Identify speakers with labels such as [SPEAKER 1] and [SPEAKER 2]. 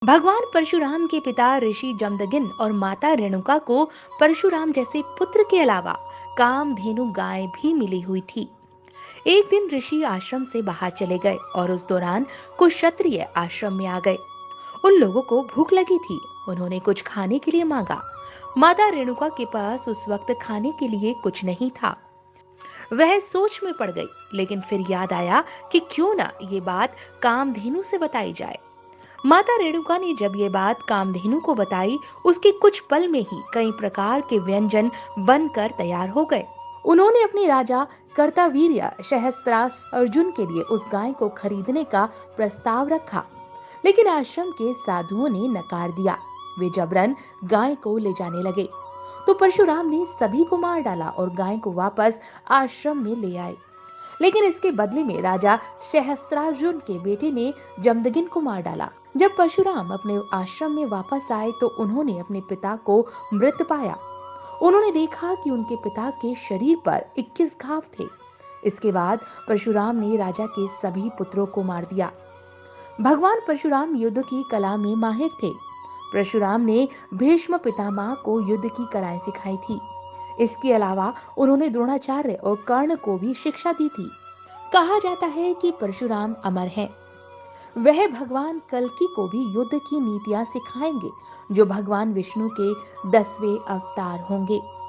[SPEAKER 1] भगवान परशुराम के पिता ऋषि जमदगिन और माता रेणुका को परशुराम जैसे पुत्र के अलावा कामधेनु गाय भी मिली हुई थी। एक दिन ऋषि आश्रम से बाहर चले गए और उस दौरान कुछ क्षत्रिय आश्रम में आ गए। उन लोगों को भूख लगी थी। उन्होंने कुछ खाने के लिए मांगा। माता रेणुका के पास उस वक्त खाने के लिए कुछ नहीं था। वह सोच में पड़ गई, लेकिन फिर याद आया कि क्यों ना ये बात कामधेनु से बताई जाए। माता रेणुका ने जब ये बात कामधेनु को बताई, उसके कुछ पल में ही कई प्रकार के व्यंजन बनकर तैयार हो गए। उन्होंने अपने राजा कर्तावीर्य सहस्त्रास अर्जुन के लिए उस गाय को खरीदने का प्रस्ताव रखा, लेकिन आश्रम के साधुओं ने नकार दिया। वे जबरन गाय को ले जाने लगे, तो परशुराम ने सभी को मार डाला और गाय को वापस आश्रम में ले आए। लेकिन इसके बदले में राजा सहस्त्रार्जुन के बेटे ने जमदगिन को मार डाला। जब परशुराम अपने आश्रम में वापस आए तो उन्होंने अपने पिता को मृत पाया। उन्होंने देखा कि उनके पिता के शरीर पर 21 घाव थे। इसके बाद परशुराम ने राजा के सभी पुत्रों को मार दिया। भगवान परशुराम युद्ध की कला में माहिर थे। परशुराम ने भीष्म पितामह को युद्ध की कलाएं सिखाई थी। इसके अलावा उन्होंने द्रोणाचार्य और कर्ण को भी शिक्षा दी थी। कहा जाता है कि परशुराम अमर हैं। वह भगवान कल्कि को भी युद्ध की नीतियां सिखाएंगे, जो भगवान विष्णु के 10वें अवतार होंगे।